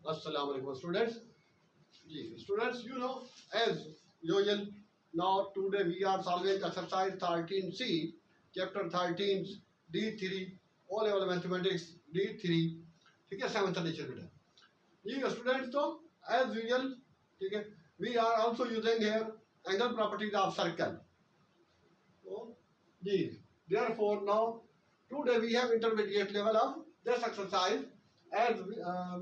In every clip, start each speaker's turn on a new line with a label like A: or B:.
A: Assalamu alaikum students. Students, as usual, now today we are solving exercise 13C, chapter 13, D3, O level mathematics D3, ठीक है, 7th edition बेटा. जी students, तो as usual, ठीक है, we are also using here angle properties of circle. So, ji, therefore now today we have intermediate level of this exercise. As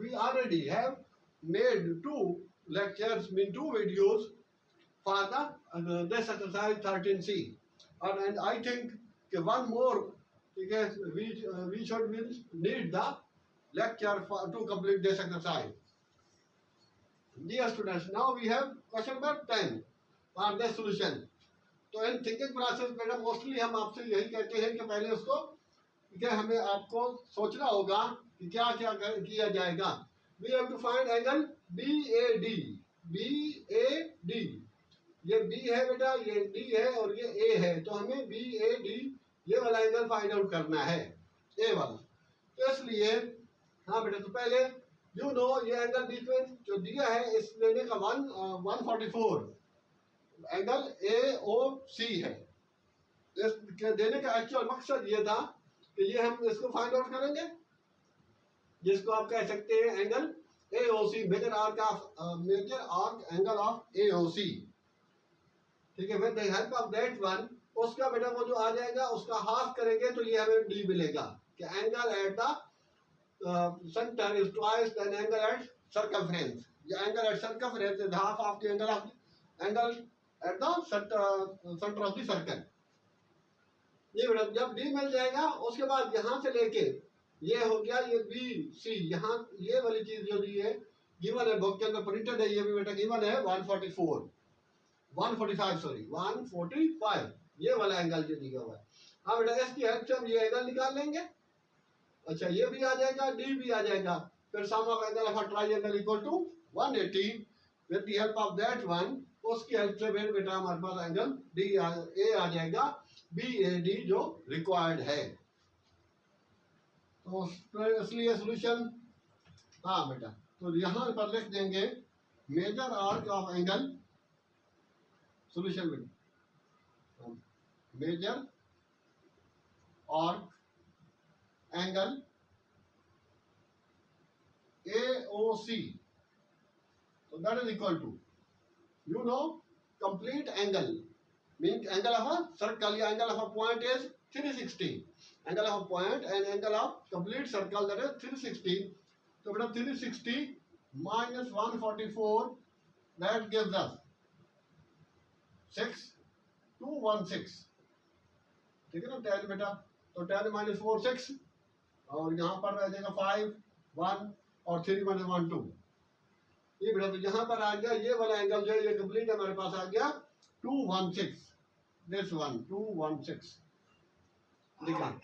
A: we already have made two lectures, mean two videos for the this exercise 13C, and I think one more, because we should need the lecture to complete this exercise. Dear students, now we have question number 10 for the solution. तो in thinking process में mostly हम आपसे यही कहते हैं कि पहले उसको, ठीक है, हमें आपको सोचना होगा कि क्या क्या किया जाएगा. We have to find angle BAD. BAD, ये B है बेटा, ये D है और ये A है, तो हमें BAD ये वाला एंगल फाइंड आउट करना है, A वाला. तो इसलिए हाँ बेटा, तो पहले ये एंगल बीच में जो दिया है इस लेने का 144 एंगल AOC है. इस देने का एक्चुअल मकसद ये था कि ये हम इसको फाइंड आउट करेंगे, जिसको आप कह सकते हैं angle AOC, major arc angle of AOC. ठीक है, with the help of that one, उसका बेटा वो जो आ जाएगा उसका हाफ करेंगे तो ये हमें D मिलेगा कि angle at the centre is twice than angle at circumference. ये angle at circumference is half of the angle at the centre of the circle. ये बेटा जब D मिल जाएगा उसके बाद यहाँ से लेके ये हो गया ये BC, यहाँ ये वाली चीज जो दी है गिवन है, बुक के अंदर प्रिंटेड है, ये भी बेटा गिवन है 145, ये वाला एंगल जो दिया हुआ है. हाँ बेटा, इसकी हेल्प से हम ये एंगल निकाल लेंगे. अच्छा, ये भी आ जाएगा, D भी आ जाएगा. फिर sum of angle of a triangle equal to 180 with the help of that one, उसकी हेल्प से फिर बेटा हमारे पास एंगल A आ जाएगा, BAD जो रिक्वायर्ड है. तो इसलिए सॉल्यूशन, हाँ बेटा, तो यहाँ पर लिख देंगे major arc of angle, solution बेटा major arc angle AOC, so that is equal to complete angle, means angle of a circle, angle of a point is 360, angle of a point and angle of complete circle, that is 360. So बेटा 360 minus 144, that gives us 6216. ठीक है ना, 10 बेटा, तो 10 minus 4 6, और यहाँ पर रह जाएगा 5 1 और 3 minus 1 2. ये बेटा तो यहाँ पर आ गया ये वाला एंगल जो है ये कंप्लीट हमारे पास आ गया 216. दिस वन 216 लिखा.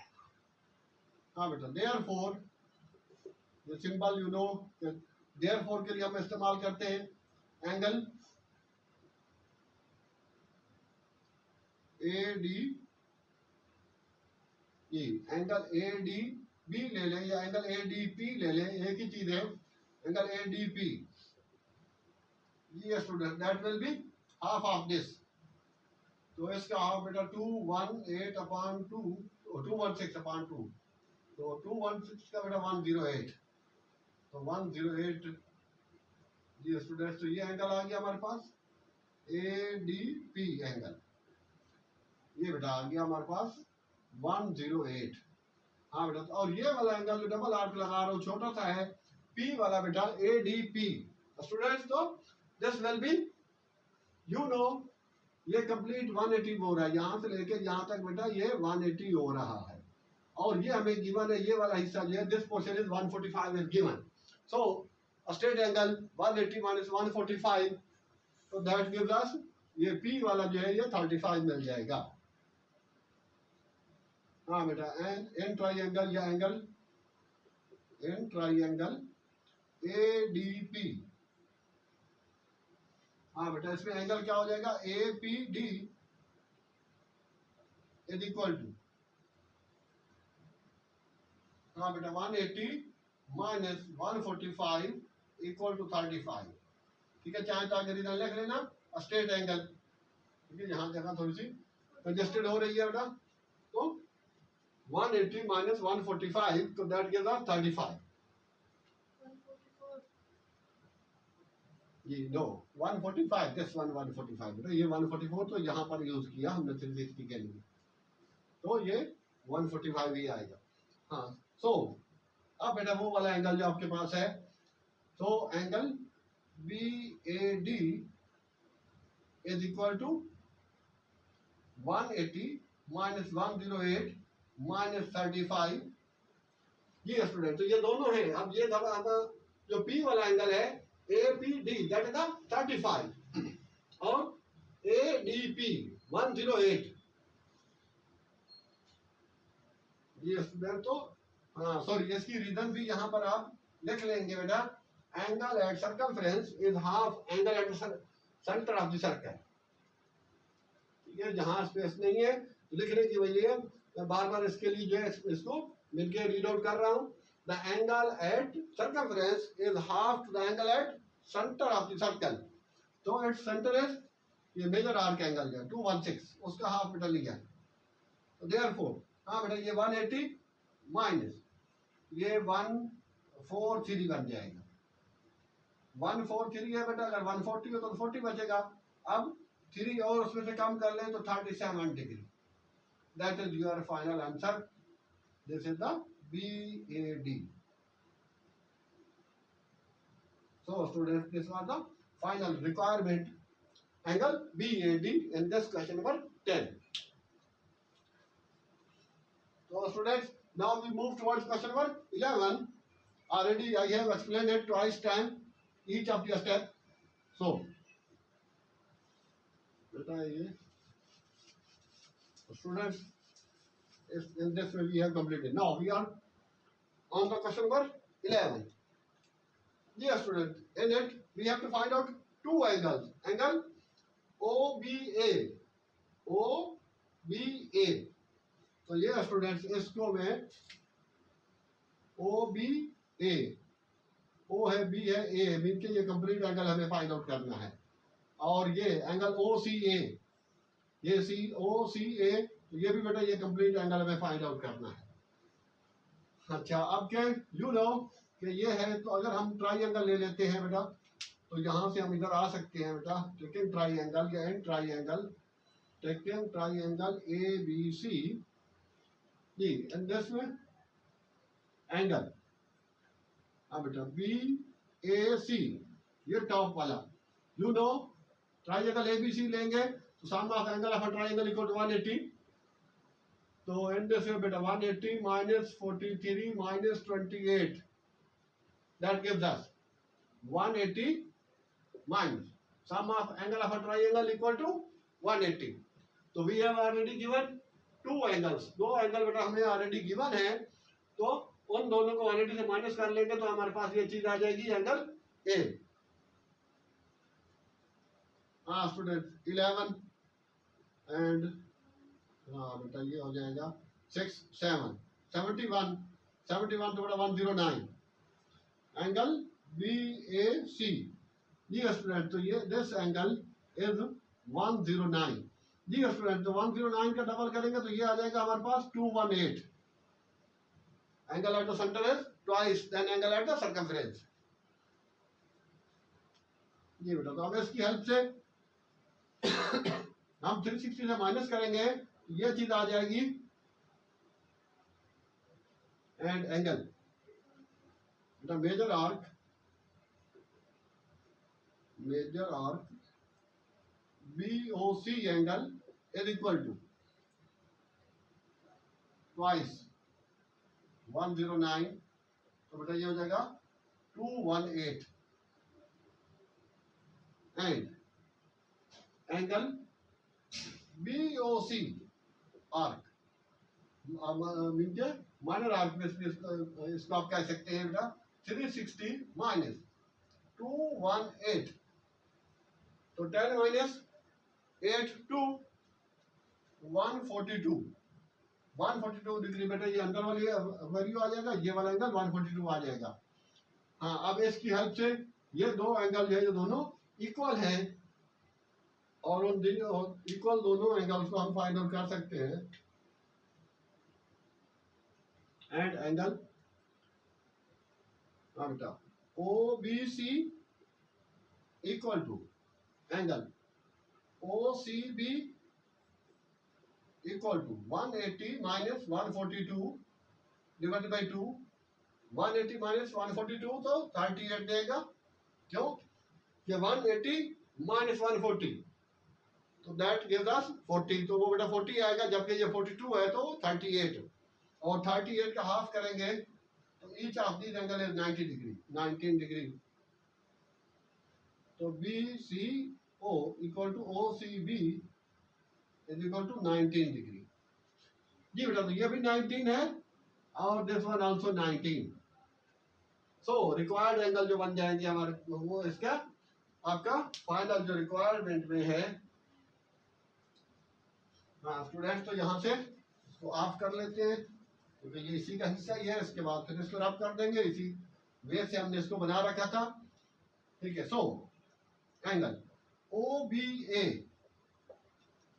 A: हाँ बेटा, देयरफॉर ये सिंबल देयरफॉर के लिए हम इस्तेमाल करते हैं एंगल AD, ये एंगल ADB ले लें या एंगल ADP ले लें, एक ही चीज है, एंगल ADP. ये student that will be half of this. तो इसका हाफ बेटा 218 अपॉन 2, 216 अपॉन 2, तो 216 का बेटा 108, तो 108. जी स्टूडेंट्स, तो ये एंगल आ गया हमारे पास ADP एंगल, ये बेटा आ गया हमारे पास 108. हाँ बेटा, और ये वाला एंगल जो डबल आर्क लगा रहा हूँ छोटा सा है P वाला बेटा ADP. स्टूडेंट्स, तो दिस विल बी ये कंप्लीट 180 हो रहा है, यहाँ से लेके यहाँ तक बेटा ये 180 हो रहा है, और ये हमें गिवन है ये वाला हिस्सा जो है this portion is 145 is given. So straight angle 180 minus 145, तो दैट गिव्स अस ये P वाला जो है ये 35 मिल जाएगा. हाँ बेटा, एन ट्राइंगल या एंगल इन ट्राइंगल ADP. हाँ बेटा, इसमें एंगल क्या हो जाएगा APD इज इक्वल टू, हाँ बेटा 180 माइनस 145 इक्वल टू 35। ठीक है, चाहे तो आगे रीजन लिख लेना, स्ट्रेट एंगल। ठीक है, यहाँ जगह थोड़ी सी कंजेस्टेड हो रही है बेटा, तो 180 माइनस 145, तो दैट गिव्स अस 35। ये नो 145, दिस वन 145 बेटा, ये 144 तो यहाँ पर यूज किया हमने 360 के लिए, तो ये 145 ही आएगा। हाँ, सो अब बेटा वो वाला एंगल जो आपके पास है, तो angle BAD is equal to 180 minus 108 minus 35। ये स्टूडेंट, तो ये दोनों है। अब ये था जो P वाला एंगल है APD, दैट इज 35, और ADP 108। ये स्टूडेंट, तो हाँ सॉरी, इसकी रीजन भी यहाँ पर आप लिख लेंगे बेटा, angle at circumference is half angle at centre of the circle. ठीक है, जहां स्पेस नहीं है तो लिखने की वजह है, मैं बार बार इसके लिए जो है इसको मिलके रीड आउट कर रहा हूँ। The angle at circumference is half to the angle at centre of the circle. तो एट सेंटर इज ये मेजर आर्क एंगल है 216, उसका हाफ बेटा लिया। तो देयरफॉर हाँ बेटा, ये 180 माइनस ये 143 बन जाएगा। 143 है बेटा, अगर 140 हो तो 40 बचेगा। अब 3 और उसमें से कम कर लें तो 37 degree. That is your final answer. This is the BAD। So students, this was the final requirement angle BAD in this question number 10. So students, now we move towards question number 11. Already I have explained it twice time, each of the step. So, students, in this way we have completed. Now we are on the question number 11. Dear student, in it we have to find out two angles. Angle OBA, OBA. तो ये students, इसको मैं OBA, O है, B है, A है, mean के ये complete angle हमें फाइंड आउट करना है। और ये एंगल OCA, ये OCA, ये भी बेटा ये कंप्लीट एंगल हमें फाइंड आउट करना है। अच्छा, अब क्या यू नो कि ये है, तो अगर हम ट्राइंगल ले लेते हैं बेटा, तो यहाँ से हम इधर आ सकते हैं बेटा, टेकिंग ट्राइंगल या an triangle, taking triangle ABC, जी, एंड दिस में एंगल, हाँ बेटा BAC, ये टॉप वाला, यू नो ट्राइंगल ABC लेंगे तो sum of angle of a triangle equal to 180। तो एंड दिस में बेटा 180 minus 43 minus 28, that gives us 180 minus sum of angle of a triangle equal to 180. तो we have already given two angles, दो angle बेटा हमें already given है, तो उन दोनों को 180 से माइनस कर लेंगे तो हमारे पास ये चीज आ जाएगी, एंगल A। हाँ स्टूडेंट, 11 एंड हाँ बेटा ये हो जाएगा 6 7 71 तो बेटा 109 एंगल BAC। जी स्टूडेंट, तो ये दिस एंगल इज 109। जी स्टूडेंट, तो 109 का डबल करेंगे तो ये आ जाएगा हमारे पास 218। Angle at the centre is twice than angle at the circumference. जी बेटा, तो अब इसकी हेल्प से हम 360 से माइनस करेंगे, ये चीज आ जाएगी, and angle the major arc BOC angle is equal to twice 109, तो बेटा ये हो जाएगा 218 and angle BOC arc, mean के माइनर आर्क में इसको आप कह सकते हैं बेटा 360 माइनस 218, तो 10 माइनस 8 टू 142 डिग्री बेटा, ये अंदर वाली वैल्यू आ जाएगा, ये वाला एंगल 142 आ जाएगा। हाँ, अब इसकी हेल्प से ये दो एंगल जो है ये दोनों इक्वल हैं और उन इक्वल दोनों एंगल्स को हम फाइंड आउट कर सकते हैं एंड एंगल बेटा O B C equal to angle O C B equal to 180 minus 142 divided by 2 180 minus 142 तो 38 देगा क्यों कि 180 माइनस 140 तो दैट गिव्स अस 40 तो वो बेटा 40 आएगा जबकि ये 42 है तो 38 और 38 का हाफ करेंगे तो each of these angle is 90 degree 19 degree तो B C O equal to O C B is equal to 19 degree जी बेटा तो ये भी 19 है और this one also 19 so required angle जो बन जाएंगे हमारे वो इसका आपका फाइनल जो रिक्वायरमेंट में है हाँ स्टूडेंट्स तो यहाँ से इसको ऑफ कर लेते हैं क्योंकि ये इसी का हिस्सा ही है इसके बाद फिर इसको रब कर देंगे इसी वे से हमने इसको बना रखा था ठीक है सो एंगल ओ बी ए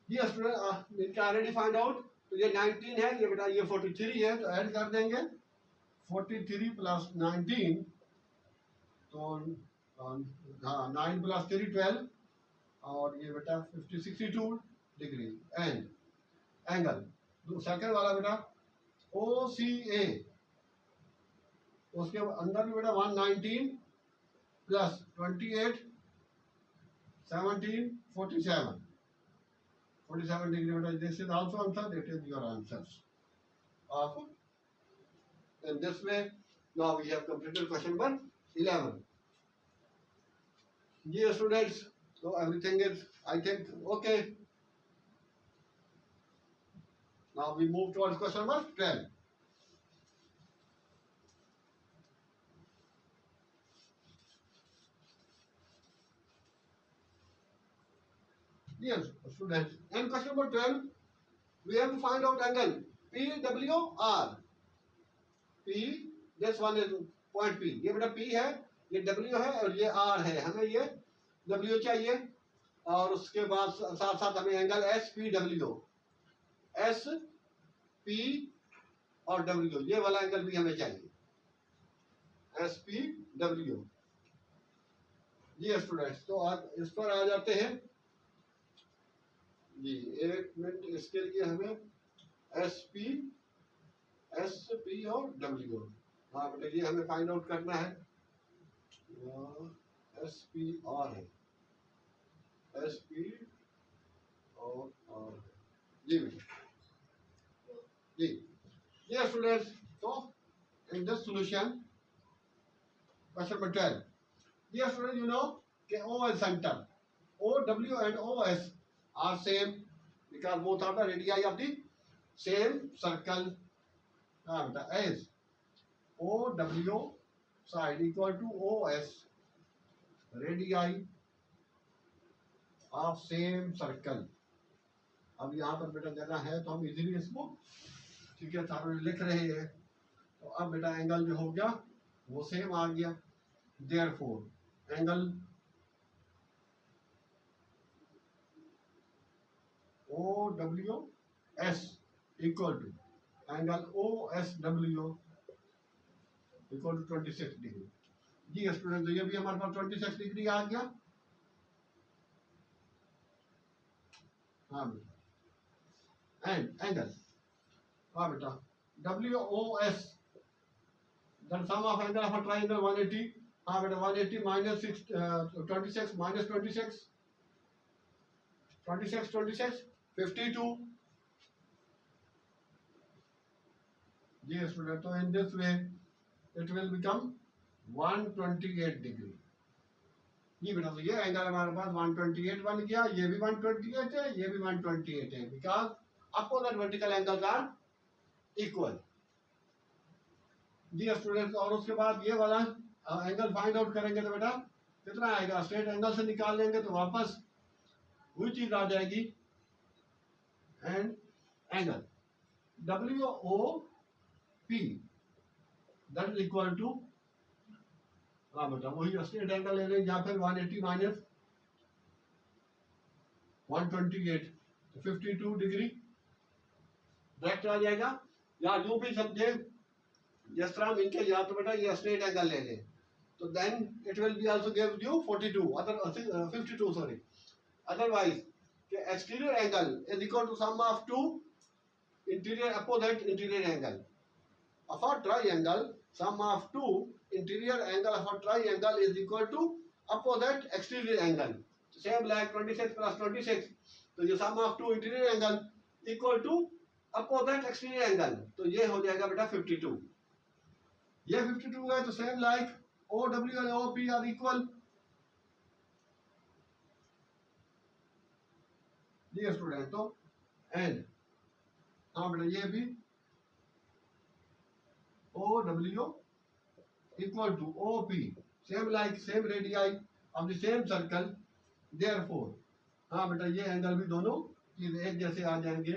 A: ये स्टूडेंट ऑलरेडी फाइंड आउट तो ये 19 है ये बेटा ये 43 है तो ऐड कर देंगे 43 प्लस 19 तो हाँ 9 प्लस 3 12 और ये बेटा 62 डिग्री एंड एंगल सेकंड वाला बेटा ओ सी ए उसके अंदर भी बेटा 119 plus 28 17 47 47 degree better. This is also answer. That is your answers. Of in this way, now we have completed question number 11. Dear students, so everything is, I think, okay. Now we move towards question number 12. Yes, students. And question number 12, we have to find out angle PWR. P, this one is point P. ये बेटा P है, ये W है और ये R है. हमें ये W चाहिए और उसके बाद साथ साथ हमें एंगल SPW, SP और W ये वाला एंगल भी हमें चाहिए. SPW. जी स्टूडेंट्स तो आज इस पर आ जाते हैं. जी एक मिनट इसके लिए हमें SP और W हाँ बेटा ये हमें फाइंड आउट करना है. SPR है SP और R जी बेटा जी ये स्टूडेंट्स तो in this solution question number 12 ये स्टूडेंट यू नो कि O is center OW and OS are same because both are the radii of the same circle. As OW side equal to OS radii of same circle. अब यहाँ पर बेटा जगह है तो हम इजीली इसको ठीक है सारे लिख रहे हैं तो अब बेटा एंगल जो हो गया वो सेम आ गया. Therefore angle OWS equal to angle OSW equal to 26 degree. जी स्टूडेंट तो ये भी हमारे पास 26 डिग्री आ गया. हाँ बेटा एंड एंगल हाँ बेटा WOS then sum of angle of a triangle 180 हाँ बेटा 180 minus 26 minus 26 52 जी स्टूडेंट तो इन this way it will become 128 degree. ये बेटा तो ये एंगल हमारे पास 128 बन गया. ये भी 128 है ये भी 128 है because opposite vertical angles are equal. जी स्टूडेंट्स और उसके बाद ये वाला एंगल फाइंड आउट करेंगे तो बेटा कितना आएगा. स्ट्रेट एंगल से निकाल लेंगे तो वापस वही चीज आ जाएगी. And angle WOP that is equal to हाँ बेटा वही स्ट्रेट एंगल ले लें, या फिर 180 माइनस 128 तो 52 डिग्री डायरेक्ट आ जाएगा। या यूं भी समझे जिस तरह हम इनके या तो बेटा ये स्ट्रेट एंगल ले लें, तो then it will be also give you 42 other 52 sorry. Otherwise exterior angle is equal to sum of two interior opposite interior angle of a triangle. Sum of two interior angle of a triangle is equal to opposite exterior angle. Same like 26 plus 26. तो ये sum of two interior angle equal to opposite exterior angle, तो ये हो जाएगा बेटा 52। ये 52 है तो same like OW and OP are equal। ये स्टूडेंट तो एंड हाँ बेटा ये भी O W equal to O P same like same radii of the same circle, therefore हाँ बेटा ये एंगल भी दोनों एक जैसे आ जाएंगे।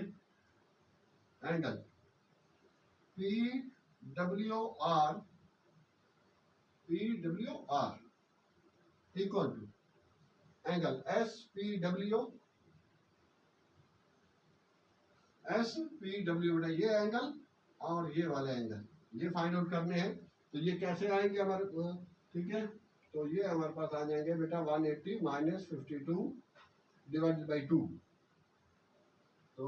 A: Angle P W R equal to angle S P W बेटा ये एंगल और ये वाला एंगल ये फाइंड आउट करने हैं। तो ये कैसे आएंगे हमारे, ठीक है, तो ये हमारे पास आ जाएंगे बेटा 180 माइनस 52 डिवाइडेड बाई 2, तो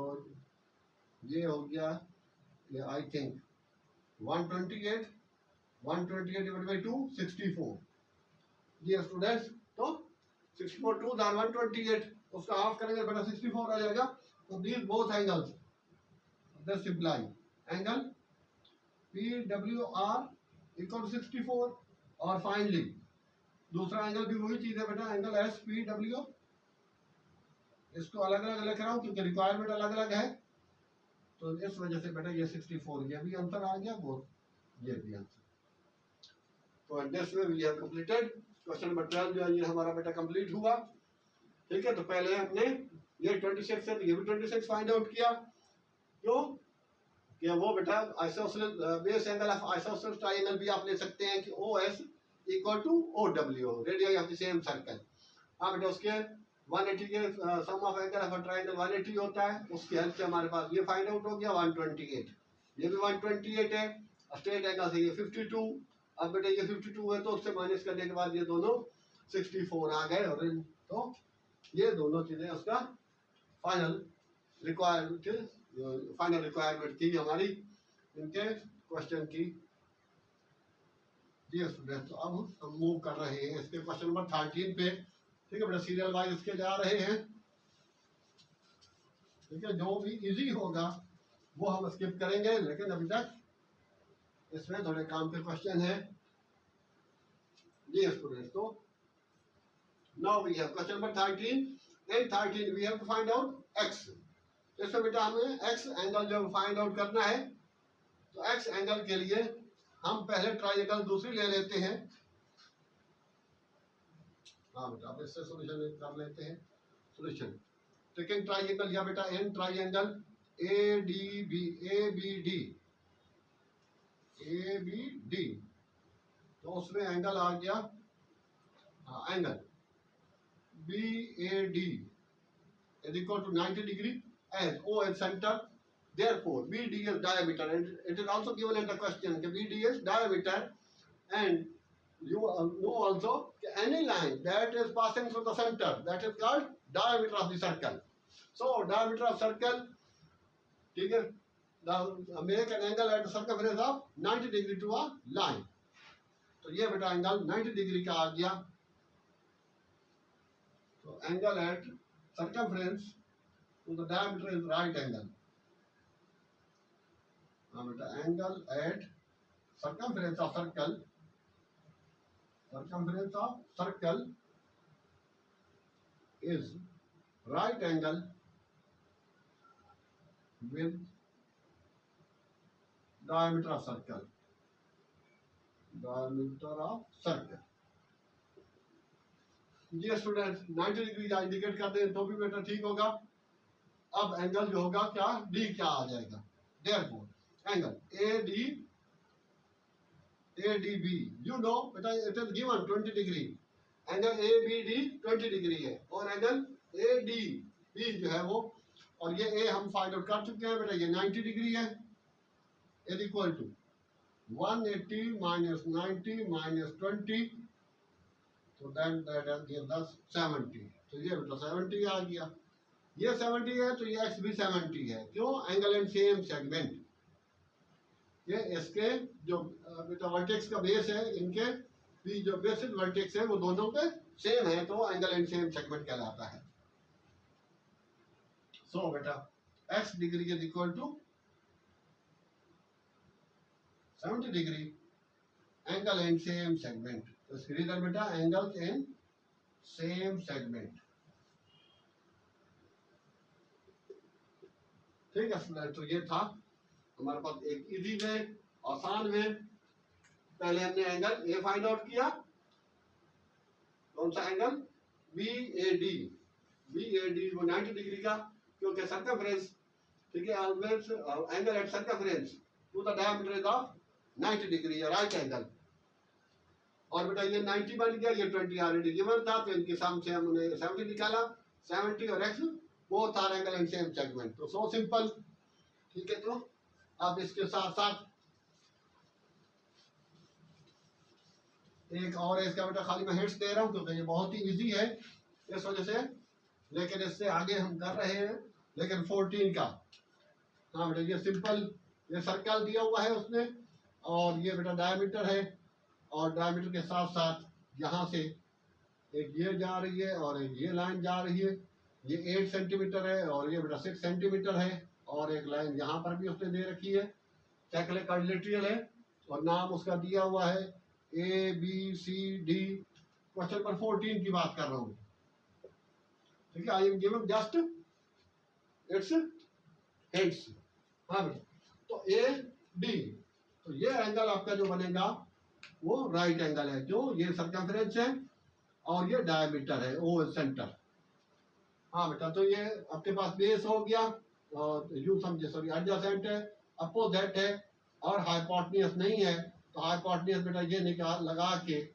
A: ये हो गया ये आई थिंक 128 डिवाइडेड बाई 2 64। ये स्टूडेंट्स तो 64 2 128 उसका हाफ करेंगे बेटा 64 आ जाएगा। तो these both angles Thus imply angle PWR equal to 64 और फाइनली दूसरा एंगल भी वही चीज है बेटा एंगल SPW। इसको अलग अलग लिख रहा हूँ क्योंकि रिक्वायरमेंट अलग अलग है, तो इस वजह से बेटा ये 64 ये भी आंसर आ गया, वो ये भी आंसर। तो this way we have completed question number 12 जो है ये हमारा बेटा कंप्लीट हुआ। ठीक है, तो पहले हमने ये 26 है तो ये भी 26 फाइंड आउट किया। क्यों कि वो बेटा isosceles base angle of isosceles triangle भी आप ले सकते हैं कि OS equal to OW radius of the same circle. हाँ बेटा उसके 180 के sum of angle of a triangle 180 होता है, उसकी हेल्प से हमारे पास ये फाइंड आउट हो गया 128। ये भी 128 है, स्ट्रेट एंगल से ये 52। अब बेटा ये 52 है तो उससे माइनस करने के बाद ये दोनों 64 आ गए, और तो ये दोनों चीजें उसका फाइनल रिक्वायरमेंट थी हमारी इनके क्वेश्चन की। जी स्टूडेंट, तो अब हम मूव कर रहे हैं इसके क्वेश्चन नंबर 13 पे। ठीक है बेटा, सीरियल वाइज इसके जा रहे हैं। ठीक है, जो भी इजी होगा वो हम स्किप करेंगे, लेकिन अभी तक इसमें थोड़े काम के क्वेश्चन है। जी स्टूडेंट, तो now we have question number 13। In 13 we have to find out x। इसमें बेटा हमें x एंगल जब फाइंड आउट करना है तो x एंगल के लिए हम पहले ट्रायंगल दूसरी ले लेते हैं। हाँ बेटा, अब इससे सॉल्यूशन कर लेते हैं। सॉल्यूशन टेकिंग ट्रायंगल या बेटा एन ट्रायंगल ABD, तो उसमें एंगल आ गया, हाँ angle BAD is equal to 90 degree as O is center, therefore BD is diameter, and it is also given in the question that BD is diameter, and you know also any line that is passing through the center, that is called diameter of the circle. So diameter of circle, ठीक है, make an angle at the circumference of 90 degree to a line। तो ये बेटा angle 90 degree का आ गया। तो angle at circumference to the diameter is right angle। हाँ बेटा, angle at circumference of circle is right angle with diameter of circle। ये स्टूडेंट 90 डिग्री इंडिकेट कर दें तो भी बेटा ठीक होगा। अब एंगल जो होगा क्या, डी क्या आ जाएगा, therefore angle AD ADB, you know बेटा it is given 20 degree, angle ABD 20 degree है और एंगल ADB जो है वो, और ये A हम फाइंड आउट कर चुके हैं बेटा, ये 90 डिग्री है, is equal to 180 minus 90 minus 20, तो दैट गिव्स अस 70। तो ये बेटा 70 आ गया, ये 70 है तो ये x भी 70 है, क्यों? एंगल एंड सेम सेगमेंट, ये इसके जो बेटा वर्टेक्स का बेस है, इनके भी जो बेसिक वर्टेक्स है वो दोनों के सेम है, तो एंगल एंड सेम सेगमेंट कहलाता है। सो बेटा x degree is equal to 70 degree, angle and same segment, तो इसकी रीजन बेटा एंगल्स एंड सेम सेगमेंट। ठीक है, तो ये था हमारे पास एक इजी वे, आसान वे। पहले हमने एंगल ए फाइंड आउट किया, कौन सा एंगल? BAD, BAD वो 90 डिग्री का, क्योंकि सर्कमफ्रेंस, ठीक है, always angle at circumference to the diameter is of 90 degree, right angle. और बेटा ये 90 बन गया, ये 20 ऑलरेडी गिवन था, तो इनके सम से हमने 70 निकाला, 70 और x both R angle and same segment, तो सो सिंपल। ठीक है, तो अब इसके साथ साथ एक और है, इसका बेटा खाली मैं हिंट्स दे रहा हूँ क्योंकि ये बहुत ही इजी है इस वजह से, लेकिन इससे आगे हम कर रहे हैं, लेकिन 14 का। हाँ बेटा ये सिंपल, ये सर्कल दिया हुआ है उसने, और ये बेटा डायमीटर है, और डायमीटर के साथ साथ यहाँ से एक ये जा रही है और एक ये लाइन जा रही है, ये 8 सेंटीमीटर है और ये बेटा 6 सेंटीमीटर है, और एक लाइन यहाँ पर भी उसने दे रखी है, सेकले क्वाड्रिलेटरल है, और नाम उसका दिया हुआ है ABCD। क्वेश्चन नंबर 14 की बात कर रहा हूँ, ठीक है, I am giving just it's hints. हाँ बेटा, तो AD, तो ये एंगल आपका जो बनेगा वो राइट एंगल है, जो ये सर्कमफ्रेंस है और ये डायमीटर है, ओ सेंटर। हाँ बेटा, तो ये आपके पास बेस हो गया, और यू समझे, सॉरी एडजेसेंट है, अपोजिट है, और हाइपोटेन्यूज नहीं है, तो हाइपोटेन्यूज बेटा ये निकाल लगा के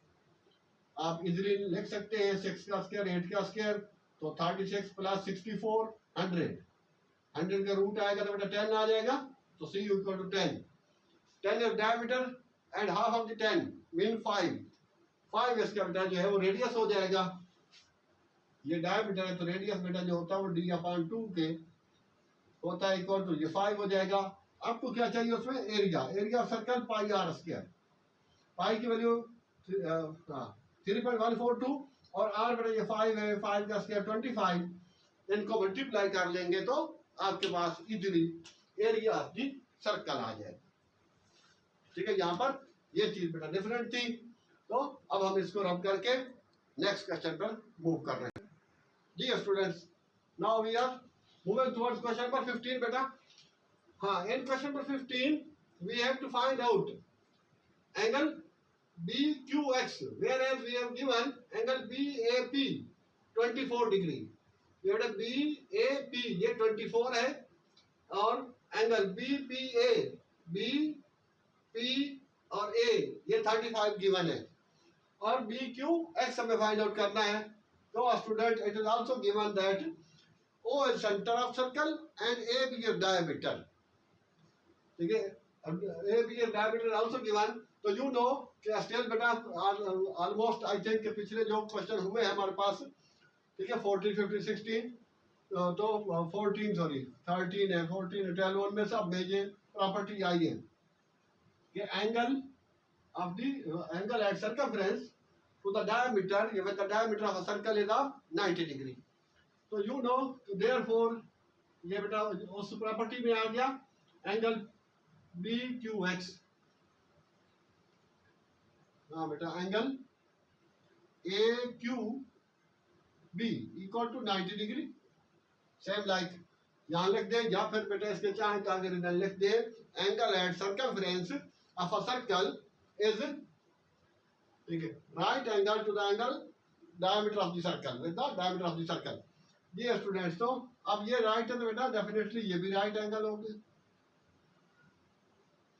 A: आप इजीली लिख सकते हैं, 6 का स्क्वायर 8 का स्क्वायर, तो 36 प्लस 64 100 का रूट आएगा तो बेटा 10 आ जाएगा, तो C equal to 10 is diameter and half of the 10 mean 5 इसका बेटा जो है वो रेडियस हो जाएगा। ये डायमीटर है तो रेडियस बेटा जो होता है वो D/2 के होता है, इक्वल टू ये 5 हो जाएगा। आपको क्या चाहिए उसमें? Area circle pi r square, pi की वैल्यू 3.142 और आर बेटा ये 5 है, 5 का स्क्वायर 25, इनको मल्टीप्लाई कर लेंगे तो आपके पास easily area of the circle आ जाएगा। ठीक है, यहाँ पर ये चीज बेटा डिफरेंट थी, तो अब हम इसको रब करके नेक्स्ट क्वेश्चन पर मूव कर रहे हैं। जी students, now we are moving towards question number 15 बेटा। हाँ, in question number 15 we have to find out angle BQX, whereas we have given angle BAP 24 degree. ये बेटा BAP ये 24 है, और एंगल BPA, BP और A ये 35 गिवन है, और BQX हमें फाइंड आउट करना है। तो student, it is also given that O is center of circle and AB is diameter। ठीक है, AB is diameter also given, तो यू नो कि स्टिल बेटा ऑलमोस्ट आई थिंक पिछले जो क्वेश्चन हुए हैं हमारे पास, ठीक है, 14 15 16, तो 14 सॉरी 13 है, 14 12 उनमें सब में ये प्रॉपर्टी आई है कि angle of the angle at circumference to the diameter, ये the diameter of a circle is of 90 degree. तो यू नो देयरफॉर ये बेटा उस प्रॉपर्टी में आ गया एंगल BQX। हाँ बेटा, angle AQB equal to 90 degree, same like यहाँ लिख दे, या फिर बेटा इसके चाहे तो आगे लिख दे angle at circumference of a circle is, ठीक है, right angle to the angle diameter of the circle with the diameter of the circle. ये स्टूडेंट्स, तो अब ये राइट है तो बेटा डेफिनेटली ये भी राइट एंगल होगी।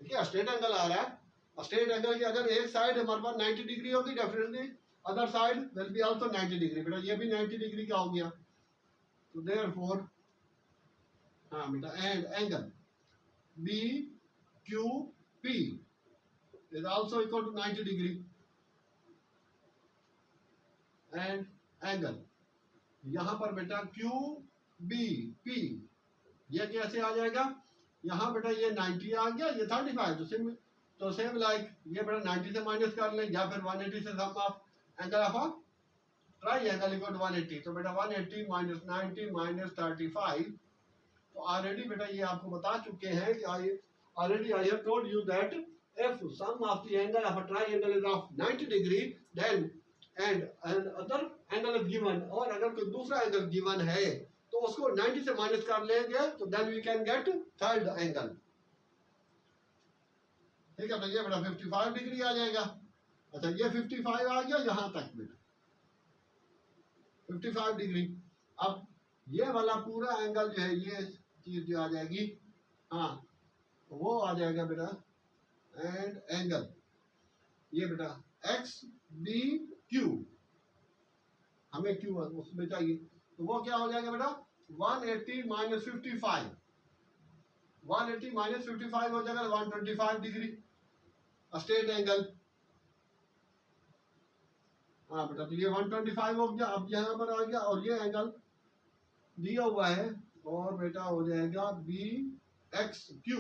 A: ठीक है, स्ट्रेट एंगल आ रहा है स्ट्रेट एंगल की अगर एक साइड हमारे पास 90 डिग्री होगी, definitely other side will be also 90 degree. बेटा ये भी 90 डिग्री का हो गया, तो देयरफॉर हाँ बेटा and angle B Q P is also equal to 90 degree. And angle यहाँ पर बेटा क्यू बी पी, ये कैसे आ जाएगा? यहाँ बेटा ये 90 आ गया, ये 35, तो सेम लाइक ये बेटा 90 से माइनस कर लें, या फिर 180 से sum of angle of a triangle equal to 180। तो बेटा 180 माइनस 90 माइनस 35। तो ऑलरेडी बेटा ये आपको बता चुके हैं कि I have told you that if sum of the angle of a triangle is of 90 degree then and other angle is given, और अगर कोई दूसरा एंगल गिवन है तो उसको 90 से माइनस कर लेंगे, तो then we can get third angle. ठीक है, तो ये बेटा 55 डिग्री आ जाएगा। अच्छा ये 55 आ गया यहाँ तक बेटा 55 डिग्री। अब ये वाला पूरा एंगल जो है, ये चीज जो आ जाएगी, हाँ वो आ जाएगा बेटा एंड एंगल ये बेटा एक्स बी क्यू, हमें क्यू उसमें चाहिए, तो वो क्या हो जाएगा बेटा 180 माइनस 55, 180 माइनस 55 हो जाएगा 125 डिग्री स्ट्रेट एंगल। हाँ बेटा तो ये 125 हो गया। अब यहाँ पर आ गया, और ये एंगल दिया हुआ है, और बेटा हो जाएगा B X Q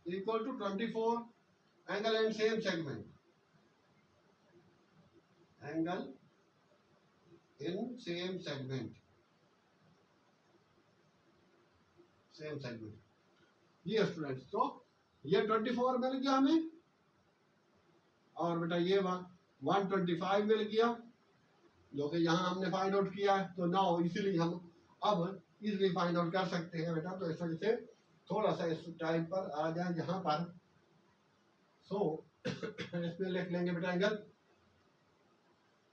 A: equal to 24 angle and same segment, angle in same segment, same segment. ये स्टूडेंट्स तो ये 24 मिल गया हमें, और बेटा ये 125 मिल गया, जो कि यहाँ हमने फाइंड आउट किया है। तो नाउ इसीलिए हम अब इजीली फाइंड आउट कर सकते हैं बेटा। तो इस वजह से थोड़ा सा इस टाइप पर आ जाए यहाँ पर, सो इसमें लिख लेंगे बेटा एंगल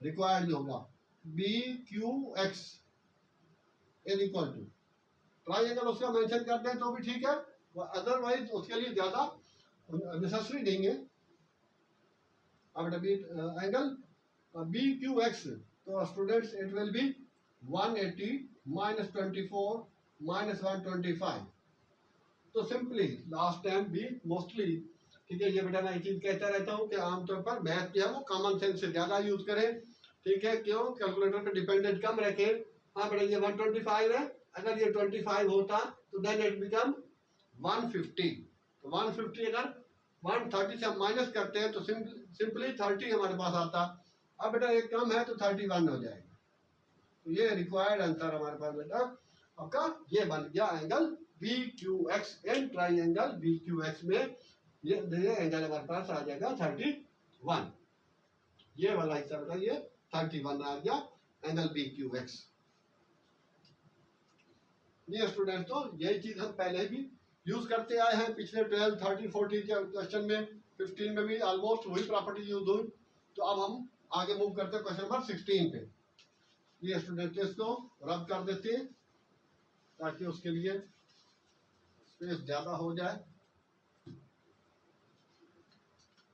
A: रिक्वायर्ड होगा B Q X is equal to, triangle उसका मेंशन कर दें तो भी ठीक है, अदरवाइज उसके लिए ज्यादा नेसेसरी नहीं है। अब बेटा एंगल बी क्यू एक्स, तो students it will B 180 minus 24 minus 125। तो सिंपली लास्ट टाइम भी मोस्टली, ठीक है, ये बेटा मैं एक चीज कहता रहता हूँ कि आमतौर पर मैथ जो है वो कॉमन सेंस से ज्यादा यूज करें, ठीक है, क्यों? कैलकुलेटर पे डिपेंडेंट कम रखें। हाँ बेटा ये 125 है, अगर ये 25 होता तो देन इट बिकम 150। तो 150 अगर 130 से हम माइनस करते हैं तो सिंपली 30 हमारे पास आता। अब बेटा एक कम है तो 31 हो जाएगा। तो ये रिक्वायर्ड आंसर हमारे पास बेटा आपका ये बन गया एंगल बी क्यू एक्स इन ट्राइएंगल बी क्यू एक्स में ये एंगल हमारे पास आ जाएगा 31। ये वाला हिस्सा बेटा ये 31 आ गया एंगल बी क्यू एक्स। ये स्टूडेंट्स तो यही चीज हम पहले भी यूज करते आए हैं, पिछले 12, 13, 14 के क्वेश्चन में, 15 में भी ऑलमोस्ट वही प्रॉपर्टी यूज हुई। तो अब हम आगे मूव करते हैं क्वेश्चन नंबर 16 पे। ये स्टूडेंट इसको रब कर देते हैं ताकि उसके लिए स्पेस ज्यादा हो जाए।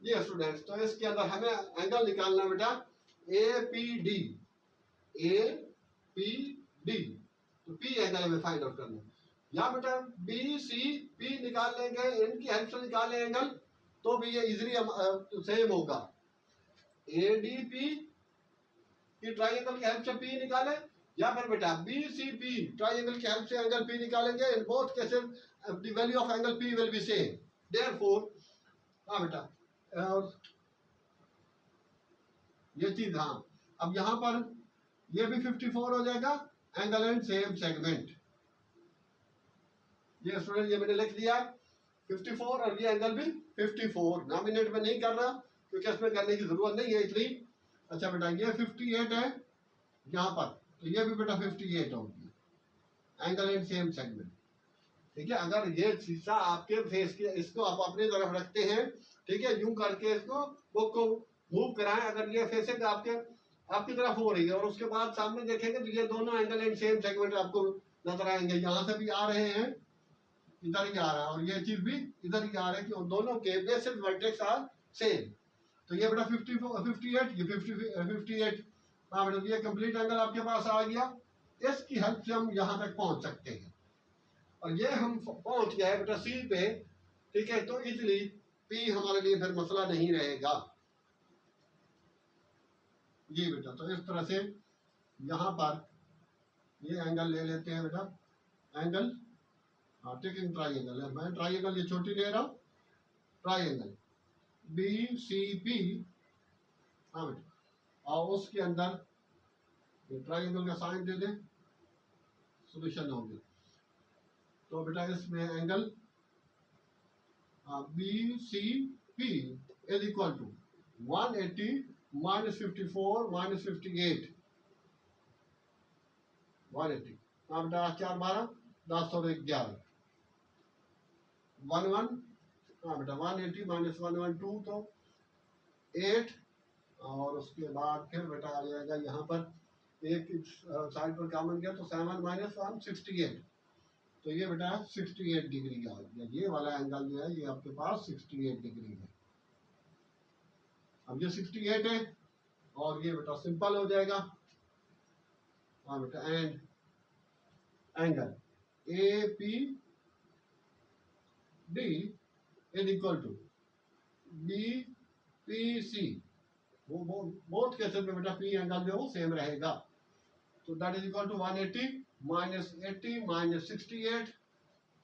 A: ये स्टूडेंट्स तो इसके अंदर हमें एंगल निकालना है बेटा ए पी डी, ए पी डी, तो पी एंगल हमें फाइंड आउट करना है। यहाँ बेटा बी सी पी निकाल लेंगे, इनकी हेल्प से निकाल लें एंगल, तो भी ये इजीली सेम होगा। ए डी पी की ट्राइएंगल की हेल्प से पी निकाले, या फिर बेटा बी सी पी ट्राइएंगल की हेल्प से एंगल पी निकालेंगे। In both cases the value of angle P will B same, therefore हाँ बेटा ये चीज। हाँ अब यहाँ पर ये भी 54 हो जाएगा एंगल एंड सेम सेगमेंट। ये स्टूडेंट ये मैंने लिख दिया 54 और ये एंगल भी 54, नॉमिनेट में नहीं कर रहा क्योंकि इसमें करने की जरूरत नहीं है इतनी। अच्छा बेटा ये 58 है यहाँ पर, तो ये भी बेटा 58 होगी एंगल एंड सेम सेगमेंट। ठीक है, अगर ये शीशा आपके फेस के इसको आप अपनी तरफ रखते हैं, ठीक है, यूं करके इसको बुक को मूव कराएं, अगर ये फेसिंग आपकी तरफ हो रही है और उसके बाद सामने देखेंगे तो ये दोनों एंगल एंड सेम सेगमेंट आपको नजर आएंगे। यहाँ से भी आ रहे हैं, इधर ही आ रहा है, और ये चीज भी इधर ही आ रहा है कि दोनों के बेसिस वर्टेक्स आर सेम। तो ये बेटा 58, ये 58। हाँ बेटा, ये कंप्लीट एंगल आपके पास आ गया। इसकी हेल्प से हम यहाँ तक पहुंच सकते हैं, और ये हम पहुंच गए बेटा सी पे, ठीक है। तो इसलिए पी हमारे लिए फिर मसला नहीं रहेगा। ये बेटा, तो इस तरह से यहाँ पर ये एंगल ले लेते हैं बेटा, एंगल, हाँ टेकिंग ट्राइंगल है, मैं ट्राइंगल ये छोटी ले रहा हूँ, ट्राइंगल बी सी पी। हाँ बेटा, और उसके अंदर ये ट्राइंगल का साइन दे दें, सोल्यूशन हो गया। तो बेटा इसमें angle B C P is equal to 180 minus 54 minus 58, 180। हाँ बेटा 4 12 10 और 11 11। हाँ बेटा 180 माइनस 112 तो 8, और उसके बाद फिर बेटा आ जाएगा यहाँ पर एक साइड पर कॉमन गया तो 7 माइनस 1 68। तो ये बेटा 68 डिग्री का आ गया। ये वाला एंगल जो है ये आपके पास 68 डिग्री है। अब ये 68 है, और ये बेटा सिंपल हो जाएगा। हाँ बेटा, and angle A P D is equal to B P C. वो बोथ केसेस में बेटा पी एंगल जो है वो सेम रहेगा। तो that is equal to 180 minus 80 minus 68।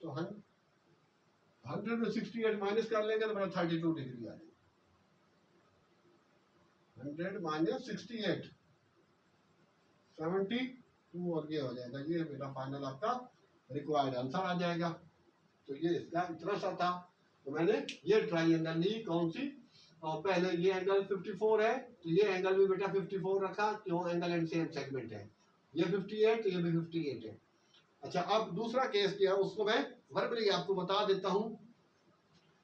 A: तो 100 में 68 माइनस कर लेंगे तो बेटा 32 डिग्री आ जाएगी। 100 माइनस 68 72, और ये हो जाएगा। ये मेरा फाइनल आपका रिक्वायर्ड आंसर आ जाएगा। तो ये इसका इतना सा था। तो मैंने ये ट्राइंगल ली, कौन सी, और पहले ये एंगल 54 है तो ये एंगल भी बेटा 54 रखा, क्यों, एंगल एंड सेम सेगमेंट है। ये 58, ये भी 58 है। अच्छा, अब दूसरा केस क्या है उसको मैं वर्बली आपको बता देता हूँ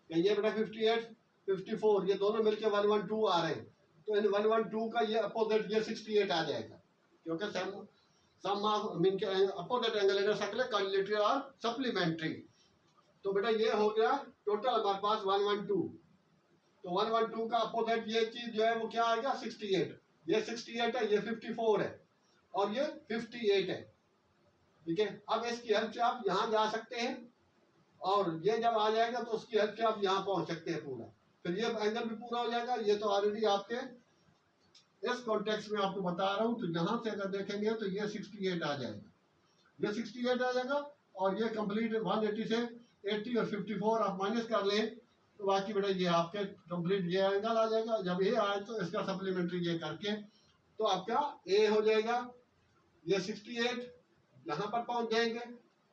A: कि ये बेटा 58 54 ये दोनों मिलके 112 आ रहे हैं। तो इन 112 का ये अपोजिट ये 68 आ जाएगा, क्योंकि सम ऑफ मीन के अपोजिट एंगल इंटरसेक्ट कॉलिलेटरी और सप्लीमेंट्री। तो बेटा ये हो गया टोटल हमारे पास 112। तो 112 का अपोजिट ये चीज जो है वो क्या आएगा 68। ये 68 है, ये 54 है, और ये 58 है, ठीक है। अब इसकी हेल्प से आप यहाँ जा सकते हैं, और ये जब आ जाएगा तो उसकी हेल्प से आप यहाँ पहुंच सकते हैं पूरा। फिर ये एंगल भी पूरा हो जाएगा। ये तो ऑलरेडी आपके इस कॉन्टेक्स्ट में आपको बता रहा हूँ। तो यहाँ से अगर देखेंगे तो ये 68 आ जाएगा, ये 68 आ जाएगा, और ये कंप्लीट 180 से 80 और 54 आप माइनस कर लें तो बाकी बेटा ये आपके कंप्लीट ये एंगल आ जाएगा। जब ये आए तो इसका सप्लीमेंट्री ये करके तो आपका ए हो जाएगा। ये 68 यहाँ पर पहुंच जाएंगे,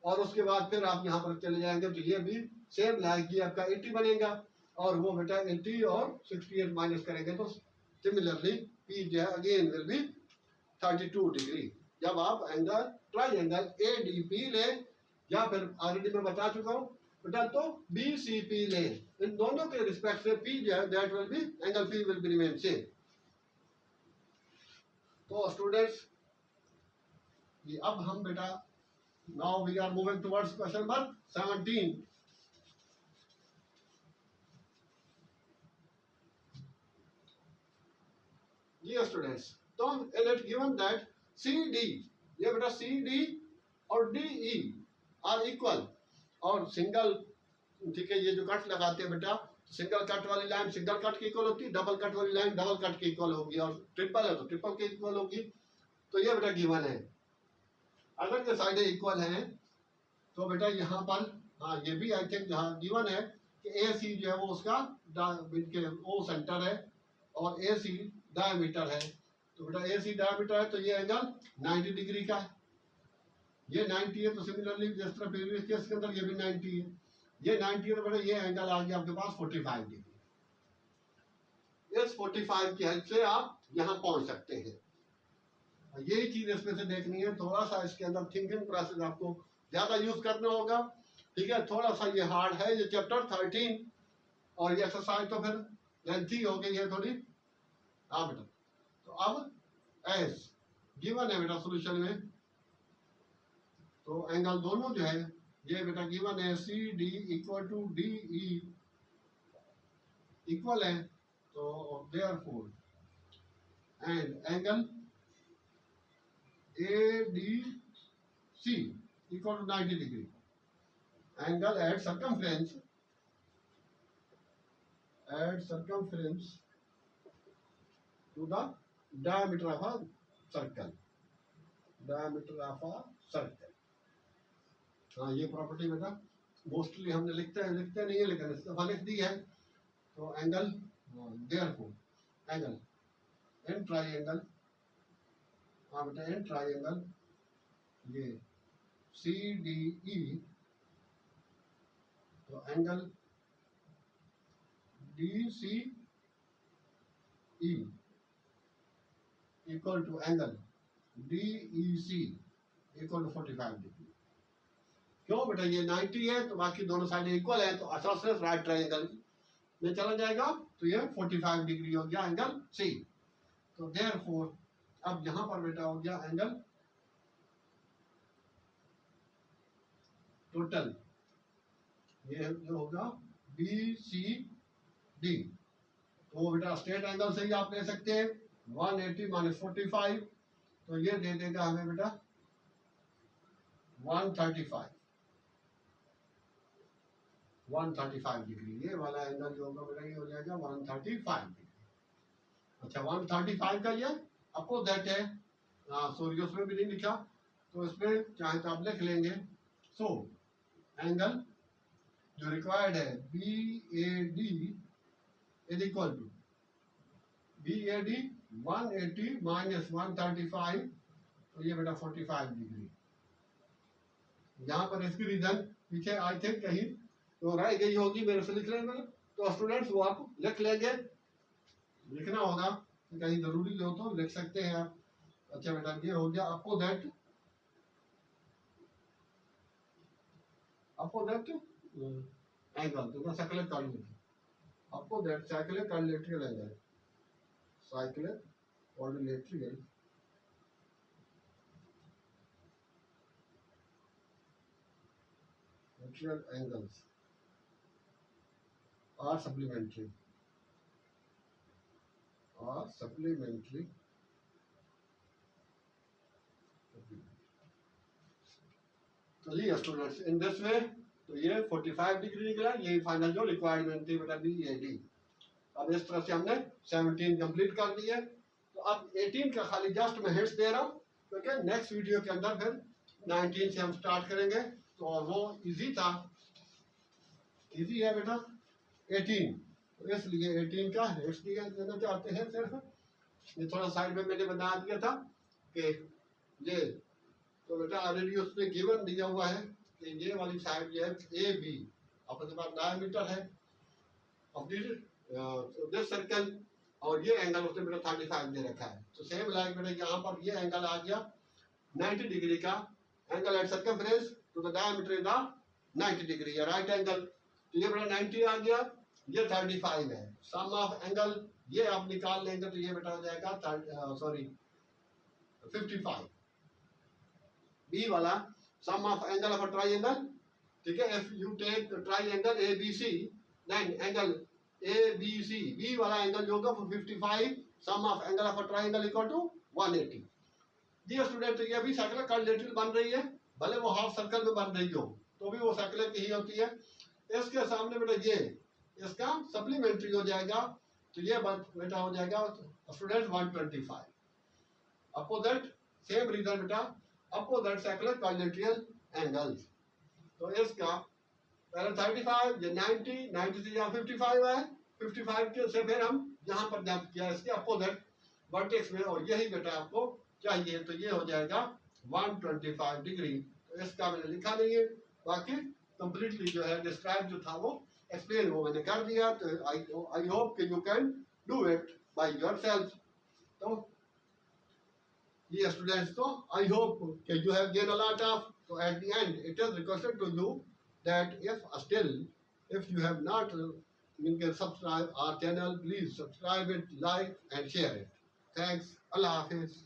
A: और उसके बाद फिर आप यहाँ पर चले जाएंगे तो ये भी सेम लाइक ये आपका 80 बनेगा, और वो बेटा 80 और 68 माइनस करेंगे तो सिमिलरली पी जो है अगेन विल बी 32 डिग्री। जब आप angle triangle A D P ले, या फिर ऑलरेडी मैं बता चुका हूँ बेटा तो बी सी पी ले, इन दोनों के रिस्पेक्ट से पी जो है that will be angle P will be remain same. तो स्टूडेंट्स अब हम बेटा now we are moving towards question number 17। ये स्टूडेंट्स, तो it given that C D, ये बेटा सी डी और डी ई आर इक्वल, और सिंगल, ठीक है, ये जो कट लगाते हैं बेटा, सिंगल कट वाली लाइन सिंगल कट की इक्वल होती है, डबल कट वाली लाइन डबल कट की इक्वल होगी, और ट्रिपल है तो ट्रिपल की इक्वल होगी। तो ये बेटा गिवन है। अगर ये साइडें इक्वल हैं तो बेटा यहाँ पर, हाँ ये भी आई थिंक यहाँ गिवन है कि ए सी जो है वो उसका ओ सेंटर है, और ए सी डायमीटर है। तो बेटा ए सी डायमीटर है तो ये एंगल 90 डिग्री का है, ये 90 है। तो सिमिलरली जिस तरह प्रीवियस केस के अंदर ये भी 90 है, ये 90 है तो बेटा ये एंगल आ गया आपके पास 45 डिग्री। इस 45 की हेल्प से आप यहाँ पहुंच सकते हैं। यही चीज इसमें से देखनी है, थोड़ा सा इसके अंदर थिंकिंग प्रोसेस आपको ज्यादा यूज करना होगा, ठीक है। थोड़ा सा ये हार्ड है ये चैप्टर 13, और ये एक्सरसाइज तो फिर लेंथी हो गई है थोड़ी। हाँ बेटा, तो अब एस गिवन है बेटा सोल्यूशन में, तो एंगल दोनों जो है ये बेटा गिवन है C D equal to D E equal है So therefore, and angle ADC equal to 90 degree. Angle at circumference to the diameter of a circle. हाँ ये प्रॉपर्टी बेटा मोस्टली हमने लिखते नहीं है लेकिन इस दफा लिख दी है. तो angle therefore angle in triangle, हाँ बेटा इन ट्राइंगल ये CDE, तो एंगल DCE equal to angle DEC equal to 45 degree. क्यों बेटा ये 90 है तो बाकी दोनों साइड इक्वल है, तो आइसोसेलेस राइट ट्रायंगल में चला जाएगा, तो ये 45 डिग्री हो गया एंगल C. तो देयरफॉर अब यहां पर बेटा हो गया एंगल टोटल ये जो होगा BCD, तो बेटा स्ट्रेट एंगल से ही आप ले सकते हैं 180 माइनस 45, तो ये दे देगा हमें बेटा 135 डिग्री. ये वाला एंगल जो होगा बेटा ये हो जाएगा 135 डिग्री. अच्छा 135 का ये अपोज दैट है, सॉरी उसमें भी नहीं लिखा तो इसमें चाहे तो आप लिख लेंगे. सो एंगल जो रिक्वायर्ड है BAD is equal to BAD 180 minus 135, तो ये बेटा 45 डिग्री. यहाँ पर इसकी रीजन पीछे आई थिंक कहीं तो रह गई होगी मेरे से लिख लेंगे, तो स्टूडेंट्स वो आप लिख लेंगे, लिखना होगा कहीं जरूरी हो तो लिख सकते हैं आप. अच्छा बेटा ये हो गया अपोज दैट एंगल, तो मैं साइक्लिक कोऑर्डिनेट oppose that cyclic quadrilateral angle, cyclic quadrilateral angles are supplementary. चलिए स्टूडेंट्स इन दिस वे तो ये 45 डिग्री निकला, ये फाइनल जो रिक्वायरमेंट थी बेटा BAD. अब इस तरह से हमने 17 कंप्लीट कर दी है. तो अब 18 का खाली जस्ट मैं हिंट्स दे रहा हूँ क्योंकि नेक्स्ट वीडियो के अंदर फिर 19 से हम स्टार्ट करेंगे. तो वो इजी था, इजी है बेटा 18, तो इसलिए 18 का हिंट्स देना चाहते हैं. सिर्फ ये थोड़ा साइड में मैंने बना दिया था कि ये तो बेटा ऑलरेडी उसमें गिवन दिया हुआ है कि ये वाली साइड जो है AB अपने पास डायमीटर है ऑफ दिस सर्कल, और ये एंगल उसने बेटा 35 दे रखा है. तो सेम लाइक बेटा यहाँ पर ये एंगल आ गया 90 डिग्री का angle at circumference to the diameter is 90 degree या राइट एंगल. तो ये बेटा 90 आ गया, ये 35 है. सम ऑफ एंगल ये आप निकाल लेंगे तो ये बेटा हो जाएगा 55. बी वाला sum of angle of a triangle, ठीक है. If you take triangle ABC then angle ABC B वाला एंगल जो होगा 55, sum of angle of a triangle equal to 180. जी स्टूडेंट ये भी सर्कुलर कोऑर्डिनेटर बन रही है, भले वो हाफ सर्कल में बन रही हो तो भी वो सर्कुलर की ही होती है. इसके सामने बेटा ये इसका सप्लीमेंट्री हो जाएगा, तो ये बेटा हो जाएगा student 125. Oppose that same reason बेटा अपोज दैट सर्कुलर कोऑर्डिनेटल एंगल्स. तो इसका पहले 35 ये 90 से यहाँ 55 है, 55 के से फिर हम यहाँ पर जंप किया इसके अपोजिट वर्टेक्स में, और यही बेटा आपको चाहिए, तो ये हो जाएगा 125 डिग्री. तो इसका मैंने लिखा नहीं है, बाकी कंप्लीटली जो है डिस्क्राइब जो था वो एक्सप्लेन वो मैंने कर दिया. तो आई होप कि you can do it by yourself. तो ये स्टूडेंट्स तो आई होप कि you have gain a lot of. तो at the end it is requested to you that if you have not subscribe our channel, please subscribe it, like and share it. Thanks. Allah Hafiz.